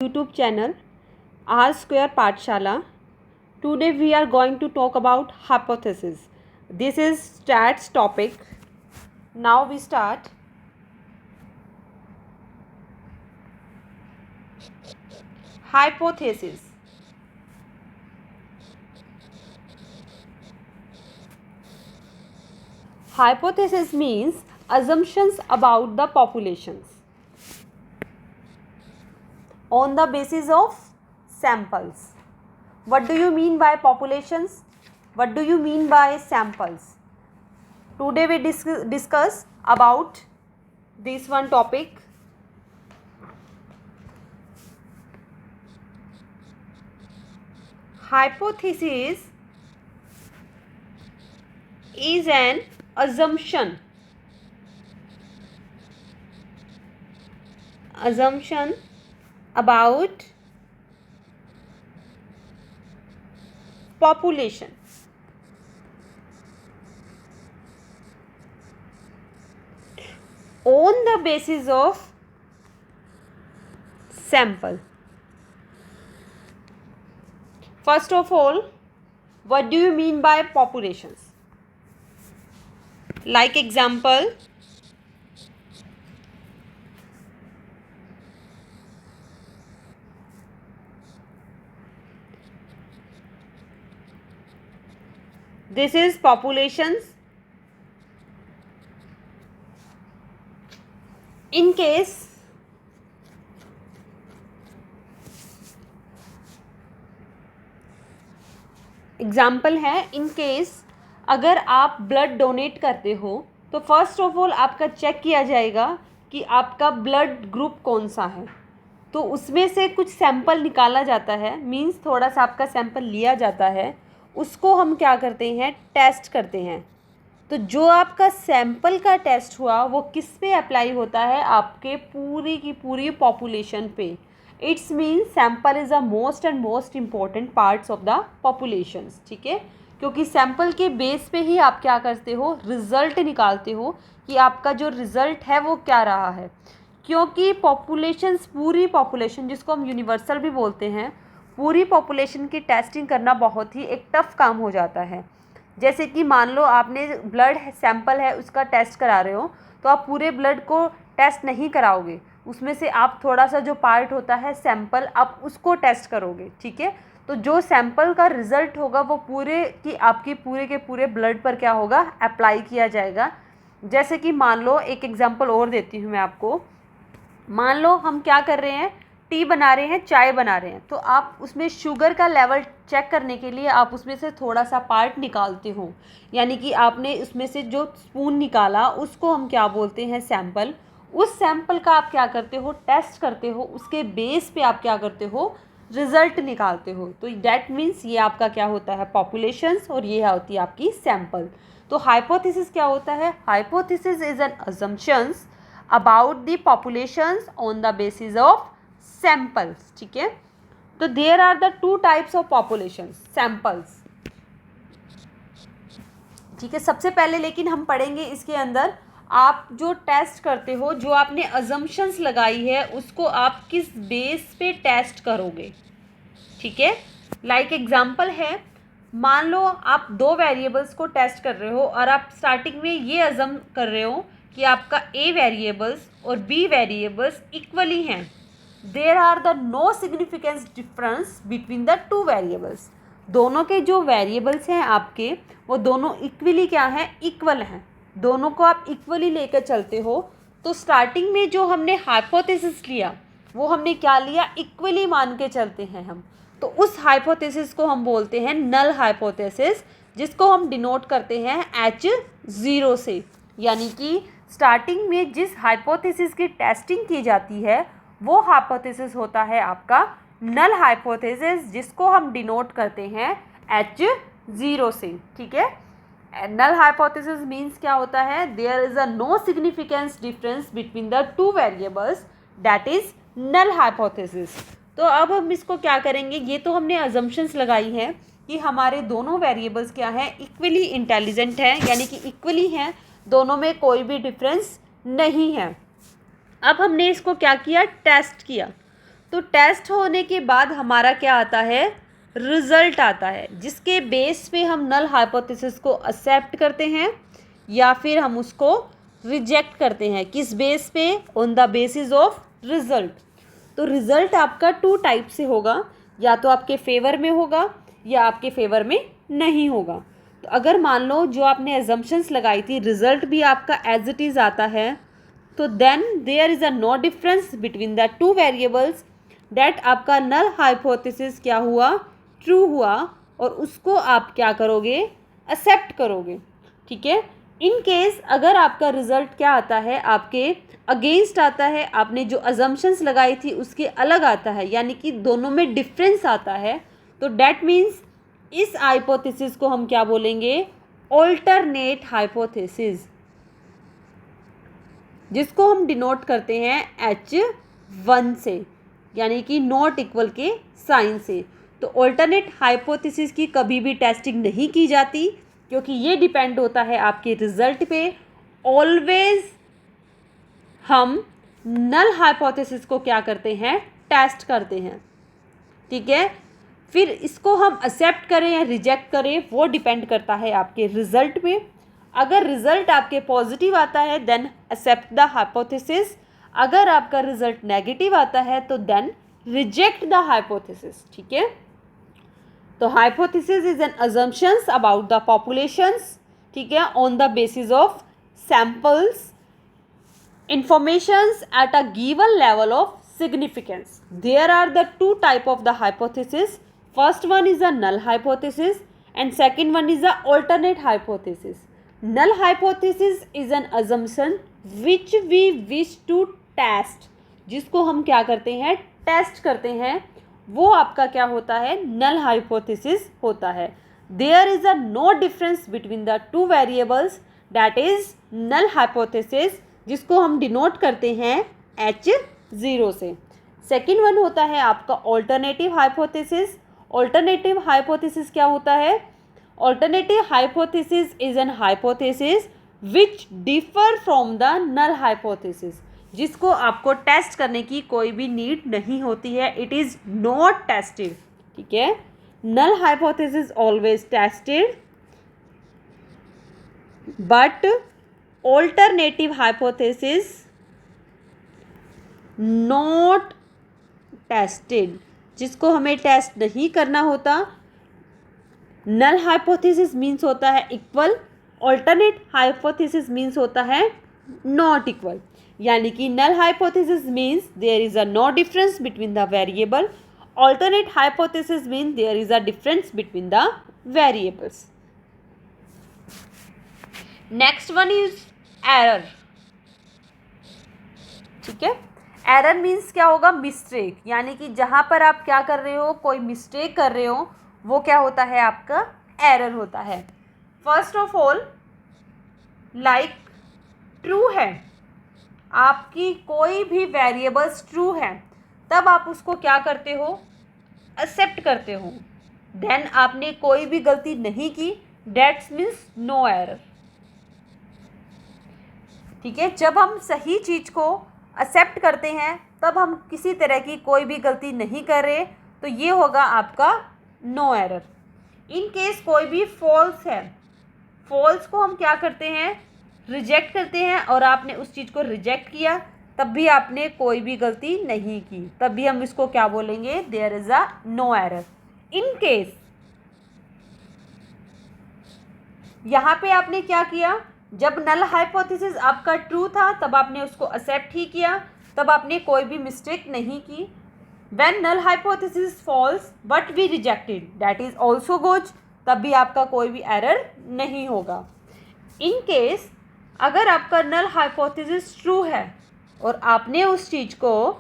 YouTube channel R Square Pathshala. Today we are going to talk about hypothesis. This is stats topic. Now we start. Hypothesis. Hypothesis means assumptions about the populations on the basis of samples. What do you mean by populations? What do you mean by samples? Today we discuss about this one topic. Hypothesis is an assumption about population. On the basis of sample. First of all, what do you mean by populations? Like example, this is populations. In case example है, in case अगर आप blood donate करते हो तो first of all आपका check किया जाएगा कि आपका ब्लड ग्रुप कौन सा है. तो उसमें से कुछ सैंपल निकाला जाता है, मींस थोड़ा सा आपका सैंपल लिया जाता है, उसको हम क्या करते हैं, टेस्ट करते हैं. तो जो आपका सैंपल का टेस्ट हुआ वो किस पे अप्लाई होता है, आपके पूरी की पूरी पॉपुलेशन पे. It's mean sample is the most and most important parts of the populations. ठीक है, क्योंकि सैंपल के बेस पे ही आप क्या करते हो, रिज़ल्ट निकालते हो कि आपका जो रिज़ल्ट है वो क्या रहा है. क्योंकि पॉपुलेशंस, पूरी पॉपुलेशन जिसको हम यूनिवर्सल भी बोलते हैं, पूरी पॉपुलेशन की टेस्टिंग करना बहुत ही एक टफ़ काम हो जाता है. जैसे कि मान लो आपने ब्लड सैंपल है उसका टेस्ट करा रहे हो, तो आप पूरे ब्लड को टेस्ट नहीं कराओगे, उसमें से आप थोड़ा सा जो पार्ट होता है सैंपल, आप उसको टेस्ट करोगे. ठीक है, तो जो सैंपल का रिज़ल्ट होगा वो पूरे की आपकी पूरे के पूरे ब्लड पर क्या होगा, अप्लाई किया जाएगा. जैसे कि मान लो एक एग्जांपल और देती हूँ मैं आपको. मान लो हम क्या कर रहे हैं, टी बना रहे हैं, चाय बना रहे हैं, तो आप उसमें शुगर का लेवल चेक करने के लिए आप उसमें से थोड़ा सा पार्ट निकालते हो, यानी कि आपने उसमें से जो स्पून निकाला उसको हम क्या बोलते हैं, सैंपल. उस सैंपल का आप क्या करते हो, टेस्ट करते हो, उसके बेस पे आप क्या करते हो, रिज़ल्ट निकालते हो. तो डैट मीन्स ये आपका क्या होता है, पॉपुलेशंस, और ये होती है आपकी सैंपल. तो हाइपोथेसिस क्या होता है, hypothesis is an assumptions about the populations on the basis of samples. ठीक है, तो there are the two types of populations, samples. ठीक है, सबसे पहले लेकिन हम पढ़ेंगे इसके अंदर आप जो टेस्ट करते हो, जो आपने अजम्पशंस लगाई है उसको आप किस बेस पे टेस्ट करोगे. ठीक है, लाइक एग्जांपल है, मान लो आप दो वेरिएबल्स को टेस्ट कर रहे हो और आप स्टार्टिंग में ये अजम कर रहे हो कि आपका ए वेरिएबल्स और बी वेरिएबल्स इक्वली हैं. There are the no significance difference between the two variables. दोनों के जो वेरिएबल्स हैं आपके, वो दोनों इक्वली क्या हैं, इक्वल हैं. दोनों को आप इक्वली लेकर चलते हो. तो स्टार्टिंग में जो हमने हाइपोथेसिस लिया वो हमने क्या लिया, इक्वली मान के चलते हैं हम. तो उस हाइपोथेसिस को हम बोलते हैं नल हाइपोथेसिस, जिसको हम डिनोट करते हैं H0 से. यानी कि स्टार्टिंग में जिस हाइपोथेसिस की टेस्टिंग की जाती है वो हाइपोथेसिस होता है आपका नल हाइपोथेसिस, जिसको हम डिनोट करते हैं H0 से. ठीक है, नल हाइपोथेसिस मीन्स क्या होता है, there is a no significance difference between the two variables, that is null hypothesis. तो अब हम इसको क्या करेंगे, ये तो हमने अजम्पशंस लगाई हैं कि हमारे दोनों वेरिएबल्स क्या हैं, इक्वली इंटेलिजेंट हैं, यानी कि इक्वली हैं, दोनों में कोई भी डिफरेंस नहीं है. अब हमने इसको क्या किया, टेस्ट किया. तो टेस्ट होने के बाद हमारा क्या आता है, रिजल्ट आता है, जिसके बेस पे हम नल हाइपोथेसिस को एक्सेप्ट करते हैं या फिर हम उसको रिजेक्ट करते हैं। किस बेस पे, on the basis of result. तो रिजल्ट आपका 2 टाइप से होगा, या तो आपके फेवर में होगा या आपके फेवर में नहीं होगा। तो अगर मान लो जो आपने एजम्पशंस लगाई थी रिजल्ट भी आपका एज इट इज़ आता है, तो then there is a no difference between the 2 variables, that आपका नल हाइपोथेसिस क्या हुआ, ट्रू हुआ, और उसको आप क्या करोगे, एक्सेप्ट करोगे। ठीक है। इन केस अगर आपका रिजल्ट क्या आता है, आपके अगेंस्ट आता है, आपने जो अजम्पशंस लगाई थी उसके अलग आता है, यानी कि दोनों में डिफरेंस आता है, तो डैट मीन्स इस हाइपोथेसिस को हम क्या बोलेंगे, ऑल्टरनेट हाइपोथेसिस, जिसको हम डिनोट करते हैं H1 से, यानी कि नॉट इक्वल के साइन से। तो ऑल्टरनेट हाइपोथेसिस की कभी भी टेस्टिंग नहीं की जाती, क्योंकि ये डिपेंड होता है आपके रिजल्ट पे। ऑलवेज हम नल हाइपोथेसिस को क्या करते हैं, टेस्ट करते हैं। ठीक है। फिर इसको हम एक्सेप्ट करें या रिजेक्ट करें, वो डिपेंड करता है आपके रिजल्ट पे। अगर रिजल्ट आपके पॉजिटिव आता है देन एक्सेप्ट द हाइपोथेसिस, अगर आपका रिजल्ट नेगेटिव आता है तो देन रिजेक्ट द हाइपोथेसिस। ठीक है। तो hypothesis is an assumptions about the populations, ठीक है, on the basis of samples informations at a given level of significance. There are the 2 type of the hypothesis. First one is a null hypothesis and second one is a alternate hypothesis. Null hypothesis is an assumption which we wish to test. जिसको हम क्या करते हैं, test करते हैं, वो आपका क्या होता है, null hypothesis होता है। There is a no difference between the 2 variables, that is null hypothesis, जिसको हम डिनोट करते हैं H0 से। सेकेंड वन होता है आपका ऑल्टरनेटिव हाइपोथेसिस। ऑल्टरनेटिव हाइपोथेसिस क्या होता है, alternative hypothesis is an hypothesis which differ from the null hypothesis, जिसको आपको टेस्ट करने की कोई भी नीड नहीं होती है, इट इज़ नॉट टेस्टेड। ठीक है। Null hypothesis always tested, but alternative hypothesis not tested, जिसको हमें टेस्ट नहीं करना होता। नल हाइपोथेसिस मीन्स होता है इक्वल, ऑल्टरनेट हाइपोथेसिस मीन्स होता है नॉट इक्वल, यानी कि null hypothesis means there is a no difference between the variable, alternate hypothesis means there is a difference between the variables. Next one is error. ठीक है। Error means क्या होगा, mistake, यानी कि जहाँ पर आप क्या कर रहे हो, कोई मिस्टेक कर रहे हो, वो क्या होता है, आपका एरर होता है। First of all, like true है, आपकी कोई भी वेरिएबल्स ट्रू है, तब आप उसको क्या करते हो, एक्सेप्ट करते हो। देन आपने कोई भी गलती नहीं की, दैट्स मीन्स नो एरर। ठीक है। जब हम सही चीज़ को एक्सेप्ट करते हैं तब हम किसी तरह की कोई भी गलती नहीं कर रहे, तो ये होगा आपका नो एरर। इन केस कोई भी फॉल्स है, फॉल्स को हम क्या करते हैं, रिजेक्ट करते हैं, और आपने उस चीज़ को रिजेक्ट किया तब भी आपने कोई भी गलती नहीं की, तब भी हम इसको क्या बोलेंगे, there is a no error. In case यहाँ पे आपने क्या किया, जब नल हाइपोथेसिस आपका ट्रू था तब आपने उसको एक्सेप्ट ही किया, तब आपने कोई भी मिस्टेक नहीं की। When null hypothesis false but we rejected, that is also good, तब भी आपका कोई भी एरर नहीं होगा। इन केस अगर आपका नल हाइपोथेसिस ट्रू है और आपने उस चीज़ को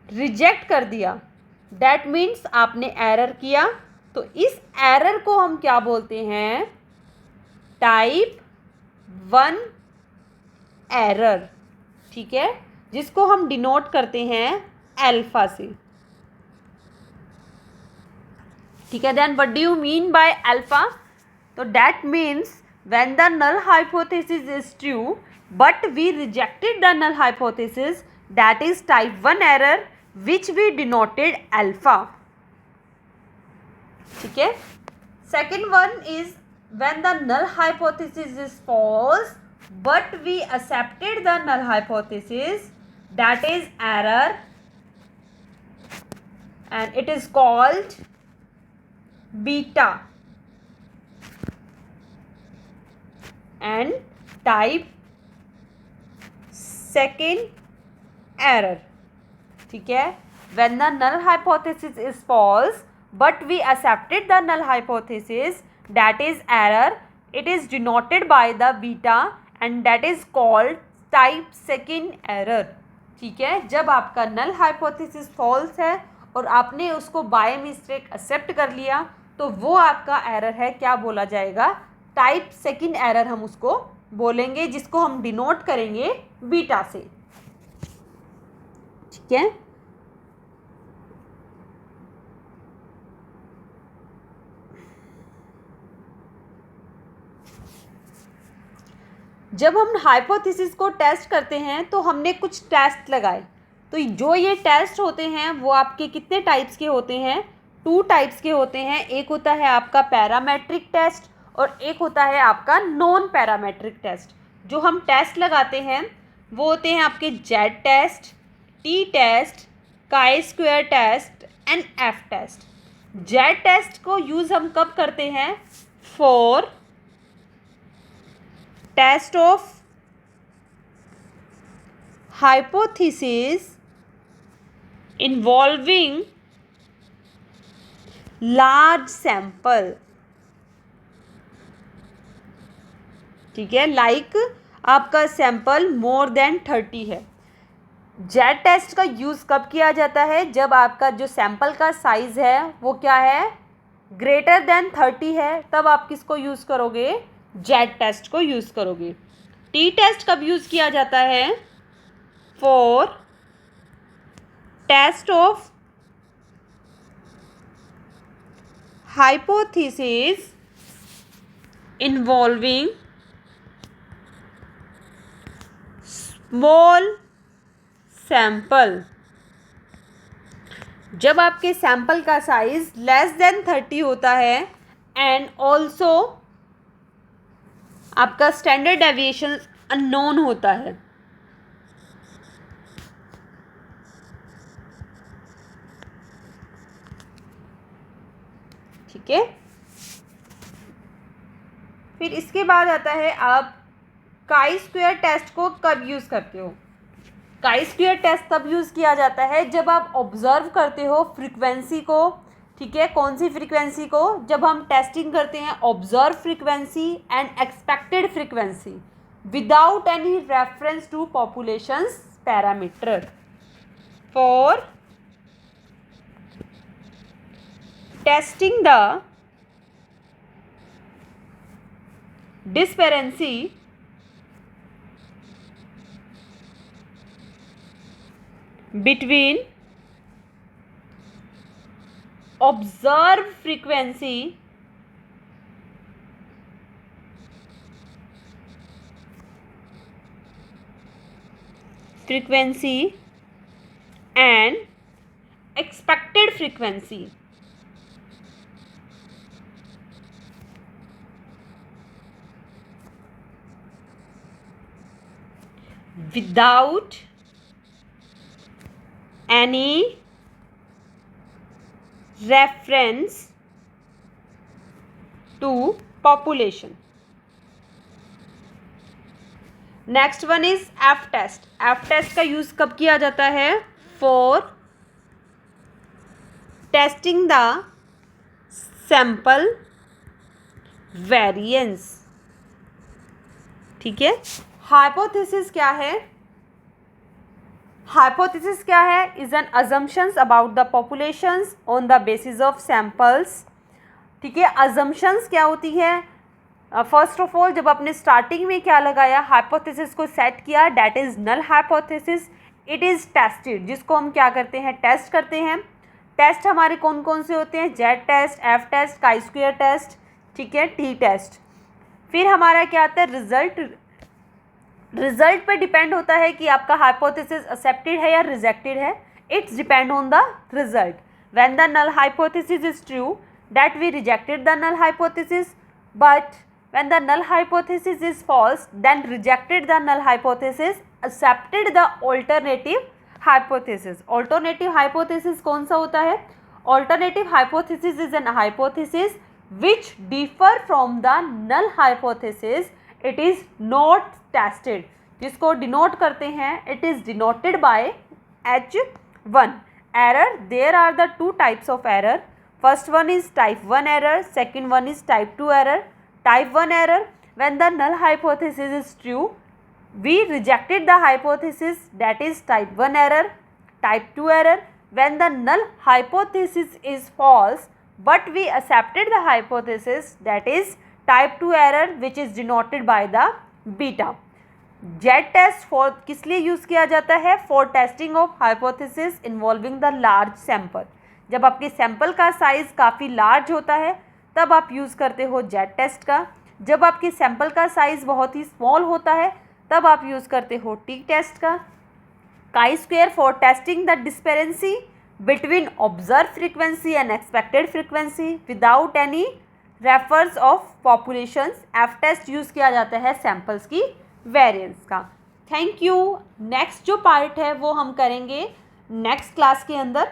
रिजेक्ट कर दिया, दैट मीन्स आपने एरर किया, तो इस एरर को हम क्या बोलते हैं, टाइप 1 एरर। ठीक है। जिसको हम डिनोट करते हैं अल्फा से। ठीक है। Then what do you mean by alpha, तो that means when the null hypothesis is true but we rejected the null hypothesis, that is type 1 error, which we denoted alpha. ठीक है। Second one is when the null hypothesis is false but we accepted the null hypothesis, that is error and it is called beta। and type second error। ठीक है। when the null hypothesis is false but we accepted the null hypothesis, that is error, it is denoted by the beta and that is called type second error। ठीक है। जब आपका null hypothesis false है और आपने उसको by mistake accept कर लिया तो वो आपका एरर है, क्या बोला जाएगा? टाइप सेकंड एरर हम उसको बोलेंगे, जिसको हम डिनोट करेंगे बीटा से। ठीक है। जब हम हाइपोथेसिस को टेस्ट करते हैं तो हमने कुछ टेस्ट लगाए, तो जो ये टेस्ट होते हैं वो आपके कितने टाइप्स के होते हैं? 2 टाइप्स के होते हैं। एक होता है आपका पैरामेट्रिक टेस्ट और एक होता है आपका नॉन पैरामेट्रिक टेस्ट। जो हम टेस्ट लगाते हैं वो होते हैं आपके Z test, T test, chi square test and F test. Z test को यूज़ हम कब करते हैं? For test of hypothesis involving large sample। ठीक है। लाइक आपका सैंपल मोर देन 30 है। जेड टेस्ट का यूज़ कब किया जाता है? जब आपका जो सैंपल का साइज़ है वो क्या है? ग्रेटर देन 30 है, तब आप किसको यूज़ करोगे? जेड टेस्ट को यूज़ करोगे। टी टेस्ट कब यूज़ किया जाता है? for test of hypothesis involving small sample। जब आपके सैंपल का साइज लेस देन 30 होता है एंड ऑल्सो आपका स्टैंडर्ड डेविएशन अननोन होता है। ठीक है। फिर इसके बाद आता है आप काई स्क्वायर टेस्ट को कब यूज़ करते हो? काई स्क्वायर टेस्ट तब यूज़ किया जाता है जब आप ऑब्जर्व करते हो फ्रीक्वेंसी को। ठीक है। कौन सी फ्रीक्वेंसी को? जब हम टेस्टिंग करते हैं observe frequency and expected frequency without any reference to populations parameter. For testing the disparity between observed frequency and expected frequency। without any reference to population। Next one is F test. F test का use कब किया जाता है? For testing the sample variance. ठीक है। Hypothesis क्या है? Hypothesis क्या है? Is an assumptions about the populations on the basis of samples. ठीक है। अजम्पशंस क्या होती है? फर्स्ट ऑफ ऑल जब आपने स्टार्टिंग में क्या लगाया, हाइपोथेसिस को सेट किया, that is null hypothesis. It is tested, जिसको हम क्या करते हैं? टेस्ट करते हैं। टेस्ट हमारे कौन कौन से होते हैं? Z test, F test, chi square test, ठीक है, टी टेस्ट। फिर हमारा क्या आता है? रिजल्ट। रिजल्ट पे डिपेंड होता है कि आपका हाइपोथेसिस एक्सेप्टेड है या रिजेक्टेड है। It's depend on the result. When the null hypothesis is true, that we rejected the null hypothesis, but when the null hypothesis is false, then rejected the null hypothesis, accepted the alternative hypothesis. Alternative hypothesis कौन सा होता है? Alternative hypothesis is an hypothesis which differ from the null hypothesis. It is not tested. जिसको denote करते हैं, it is denoted by H1. Error, there are the two types of error. First one is type 1 error, second one is type 2 error. Type 1 error, when the null hypothesis is true, we rejected the hypothesis, that is type 1 error. Type 2 error, when the null hypothesis is false but we accepted the hypothesis, that is type 2 error, which is denoted by the beta. Z test for किस लिए use किया जाता है? For testing of hypothesis involving the large sample. जब आपके sample का size काफ़ी large होता है तब आप यूज़ करते हो जेड टेस्ट का. जब आपके सैंपल का साइज़ बहुत ही स्मॉल होता है तब आप यूज़ करते हो टी टेस्ट का. Chi square for testing the discrepancy between observe frequency and expected frequency without any refers of populations. F test use किया जाता है सैंपल्स की वेरिएंस का. Thank you. नेक्स्ट जो पार्ट है वो हम करेंगे नेक्स्ट क्लास के अंदर.